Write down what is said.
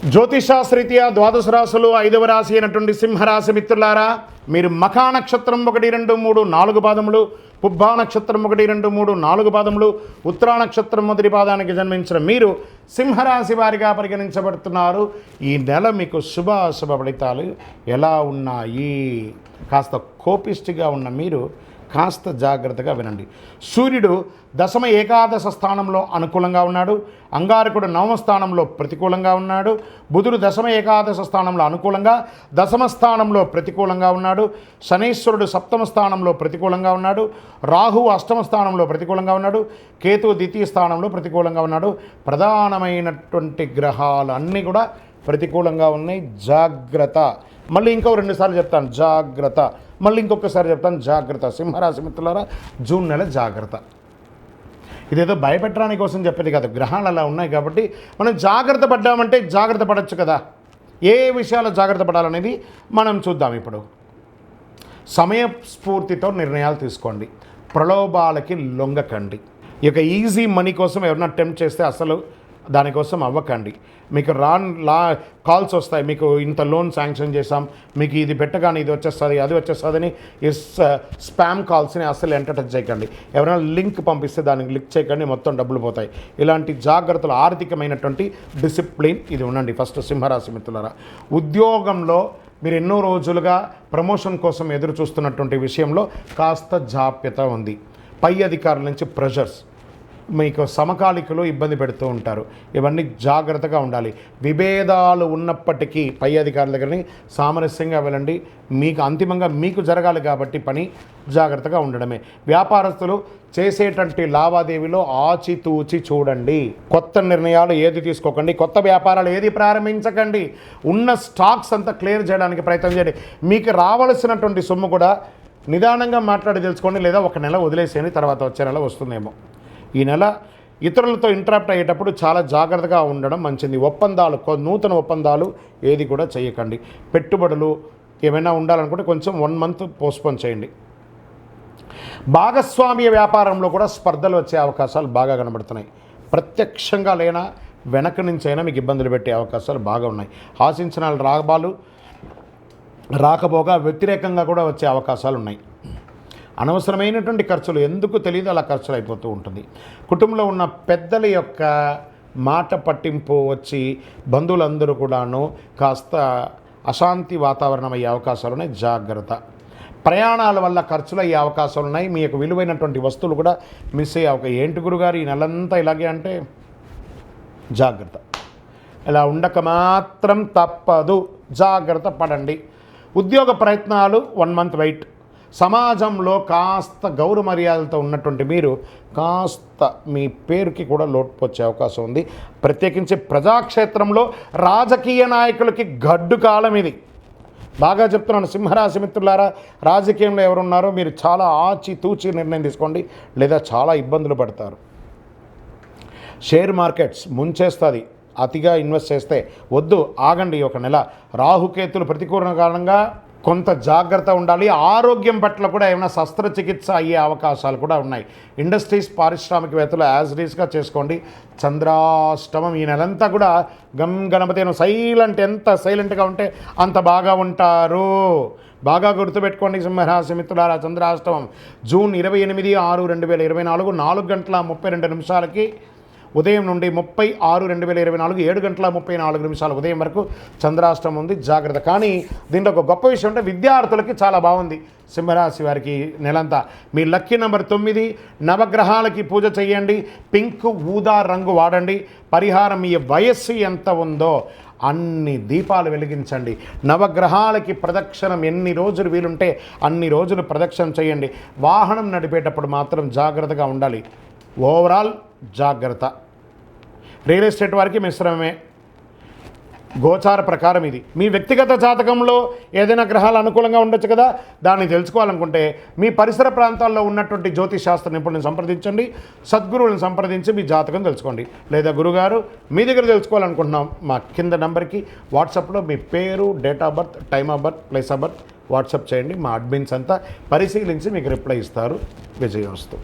జ్యోతిషాస్త్రీత్యా ద్వాదశ రాశులు 5వ రాశి అయినటువంటి సింహరాశి మిత్రులారా, మీరు మఖా నక్షత్రం 1, 2, 3, 4 పాదములు, పుబ్బా నక్షత్రం 1, 2, 3, 4 పాదములు, ఉత్తరా నక్షత్రం మొదటి పాదానికి జన్మించిన మీరు సింహరాశి వారిగా పరిగణించబడుతున్నారు. ఈ నెల మీకు శుభాశుభ ఫలితాలు ఎలా ఉన్నాయి? కాస్త కోపిష్టిగా ఉన్న మీరు కాస్త జాగ్రత్తగా వినండి. సూర్యుడు దశమ ఏకాదశ స్థానంలో అనుకూలంగా ఉన్నాడు. అంగారకుడు 9వ స్థానంలో ప్రతికూలంగా ఉన్నాడు. బుధుడు దశమ ఏకాదశ స్థానంలో అనుకూలంగా, దశమ స్థానంలో ప్రతికూలంగా ఉన్నాడు. శనీశ్వరుడు 7వ స్థానంలో ప్రతికూలంగా ఉన్నాడు. రాహువు 8వ స్థానంలో ప్రతికూలంగా ఉన్నాడు. కేతువు 2వ స్థానంలో ప్రతికూలంగా ఉన్నాడు. ప్రధానమైనటువంటి గ్రహాలు అన్నీ కూడా ప్రతికూలంగా ఉన్నాయి. జాగ్రత్త. మళ్ళీ ఇంకో 2 సార్లు చెప్తాను, జాగ్రత్త. మళ్ళీ ఇంకొకసారి చెప్తాను, జాగ్రత్త. సింహరాశి మిత్రులారా, జూన్ నెల జాగ్రత్త. ఇదేదో భయపెట్టడానికి కోసం చెప్పేది కాదు. గ్రహాలు అలా ఉన్నాయి కాబట్టి మనం జాగ్రత్త పడ్డామంటే జాగ్రత్త పడవచ్చు కదా. ఏ విషయాలు జాగ్రత్త పడాలనేది మనం చూద్దాం. ఇప్పుడు సమయస్ఫూర్తితో నిర్ణయాలు తీసుకోండి. ప్రలోభాలకి లొంగకండి. ఈ యొక్క ఈజీ మనీ కోసం ఎవరైనా అటెంప్ట్ చేస్తే అసలు దానికోసం అవ్వకండి. మీకు కాల్స్ వస్తాయి, మీకు ఇంత లోన్ శాంక్షన్ చేసాం, మీకు ఇది పెట్టగానే ఇది వచ్చేస్తుంది, అది వచ్చేస్తుందని ఈ స్పామ్ కాల్స్ని అసలు ఎంటర్టైన్ చేయకండి. ఎవరైనా లింక్ పంపిస్తే దానికి క్లిక్ చేయకండి, మొత్తం డబ్బులు పోతాయి. ఇలాంటి జాగ్రత్తలు, ఆర్థికమైనటువంటి డిసిప్లిన్ ఇది ఉండండి. ఫస్ట్ సింహరాశి మిత్రులారా, ఉద్యోగంలో మీరు ఎన్నో రోజులుగా ప్రమోషన్ కోసం ఎదురు చూస్తున్నటువంటి విషయంలో కాస్త జాప్యత ఉంది. పై అధికారుల నుంచి ప్రెషర్స్, మీకు సమకాలికలు ఇబ్బంది పెడుతూ ఉంటారు. ఇవన్నీ జాగ్రత్తగా ఉండాలి. విభేదాలు ఉన్నప్పటికీ పై అధికారుల దగ్గరని సామరస్యంగా వెళ్ళండి. మీకు అంతిమంగా మీకు జరగాలి కాబట్టి పని జాగ్రత్తగా ఉండడమే. వ్యాపారస్తులు చేసేటువంటి లావాదేవీలో ఆచితూచి చూడండి. కొత్త నిర్ణయాలు ఏది తీసుకోకండి. కొత్త వ్యాపారాలు ఏది ప్రారంభించకండి. ఉన్న స్టాక్స్ అంతా క్లియర్ చేయడానికి ప్రయత్నం చేయండి. మీకు రావాల్సినటువంటి సొమ్ము కూడా నిదానంగా మాట్లాడి తెలుసుకోండి, లేదా ఒక నెల వదిలేసేయండి, తర్వాత వచ్చే నెల వస్తుందేమో. ఈ నెల ఇతరులతో ఇంటరాక్ట్ అయ్యేటప్పుడు చాలా జాగ్రత్తగా ఉండడం మంచిది. ఒప్పందాలు, నూతన ఒప్పందాలు ఏది కూడా చేయకండి. పెట్టుబడులు ఏమైనా ఉండాలనుకుంటే కొంచెం 1 మంత్ పోస్ట్పోన్ చేయండి. భాగస్వామ్య వ్యాపారంలో కూడా స్పర్ధలు వచ్చే అవకాశాలు బాగా కనబడుతున్నాయి. ప్రత్యక్షంగా లేనా వెనక నుంచి అయినా మీకు ఇబ్బందులు పెట్టే అవకాశాలు బాగా ఉన్నాయి. ఆశించిన లాభాలు రాకపోగా వ్యతిరేకంగా కూడా వచ్చే అవకాశాలు ఉన్నాయి. అనవసరమైనటువంటి ఖర్చులు ఎందుకు తెలియదు అలా ఖర్చులు అయిపోతూ ఉంటుంది. కుటుంబంలో ఉన్న పెద్దల యొక్క మాట పట్టింపు వచ్చి బంధువులందరూ కూడాను కాస్త అశాంతి వాతావరణం అయ్యే అవకాశాలు ఉన్నాయి. జాగ్రత్త. ప్రయాణాల వల్ల ఖర్చులు అయ్యే అవకాశాలు ఉన్నాయి. మీ యొక్క విలువైనటువంటి వస్తువులు కూడా మిస్ అయ్యే అవకాశం. ఏంటి గురుగారు ఈ నెలంతా ఇలాగే అంటే జాగ్రత్త. ఇలా ఉండక మాత్రం తప్పదు. జాగ్రత్త పడండి. ఉద్యోగ ప్రయత్నాలు 1 మంత్ వెయిట్. సమాజంలో కాస్త గౌరవ మర్యాదలతో ఉన్నటువంటి మీరు కాస్త మీ పేరుకి కూడా లోటు వచ్చే అవకాశం ఉంది. ప్రత్యేకించి ప్రజాక్షేత్రంలో రాజకీయ నాయకులకి గడ్డు కాలం ఇది. బాగా చెప్తున్నాను సింహరాశి మిత్రులారా, రాజకీయంలో ఎవరున్నారో మీరు చాలా ఆచితూచి నిర్ణయం తీసుకోండి, లేదా చాలా ఇబ్బందులు పడతారు. షేర్ మార్కెట్స్ ముంచేస్తుంది. అతిగా ఇన్వెస్ట్ చేస్తే వద్దు, ఆగండి. ఒక నెల రాహుకేతులు ప్రతికూల కారణంగా కొంత జాగ్రత్త ఉండాలి. ఆరోగ్యం పట్ల కూడా ఏమైనా శస్త్రచికిత్స అయ్యే అవకాశాలు కూడా ఉన్నాయి. ఇండస్ట్రీస్, పారిశ్రామికవేత్తలు యాజ్ డీస్గా చేసుకోండి. చంద్రాష్టమం ఈ నెలంతా కూడా గణపతి సైలెంట్, ఎంత సైలెంట్గా ఉంటే అంత బాగా ఉంటారు. బాగా గుర్తుపెట్టుకోండి సింహరాశి మిత్రులారా, చంద్రాష్టమం జూన్ 28/6/2024 4:32 ఉదయం నుండి 30/6/2024 7:34 ఉదయం వరకు చంద్రాష్టమం ఉంది. జాగ్రత్త. కానీ దీంట్లో ఒక గొప్ప విషయం అంటే విద్యార్థులకి చాలా బాగుంది. సింహరాశి వారికి నెలంతా మీ లక్కీ నెంబర్ 9. నవగ్రహాలకి పూజ చేయండి. పింక్, ఊదా రంగు వాడండి. పరిహారం మీ వయస్సు ఎంత ఉందో అన్ని దీపాలు వెలిగించండి. నవగ్రహాలకి ప్రదక్షిణం ఎన్ని రోజులు వీలుంటే అన్ని రోజులు ప్రదక్షిణం చేయండి. వాహనం నడిపేటప్పుడు మాత్రం జాగ్రత్తగా ఉండాలి. ఓవరాల్ జాగ్రత్త. రియల్ ఎస్టేట్ వారికి మిశ్రమమే. గోచార ప్రకారం ఇది. మీ వ్యక్తిగత జాతకంలో ఏదైనా గ్రహాలు అనుకూలంగా ఉండొచ్చు కదా, దాన్ని తెలుసుకోవాలనుకుంటే మీ పరిసర ప్రాంతాల్లో ఉన్నటువంటి జ్యోతిష్ శాస్త్ర నిపుణులను సంప్రదించండి. సద్గురువులను సంప్రదించి మీ జాతకం తెలుసుకోండి. లేదా గురుగారు మీ దగ్గర తెలుసుకోవాలనుకుంటున్నాం, మా కింద నెంబర్కి వాట్సాప్లో మీ పేరు, date of birth, time of birth, place of birth WhatsApp చేయండి. మా అడ్మిన్స్ అంతా పరిశీలించి మీకు రిప్లై ఇస్తారు. విజయోస్తు.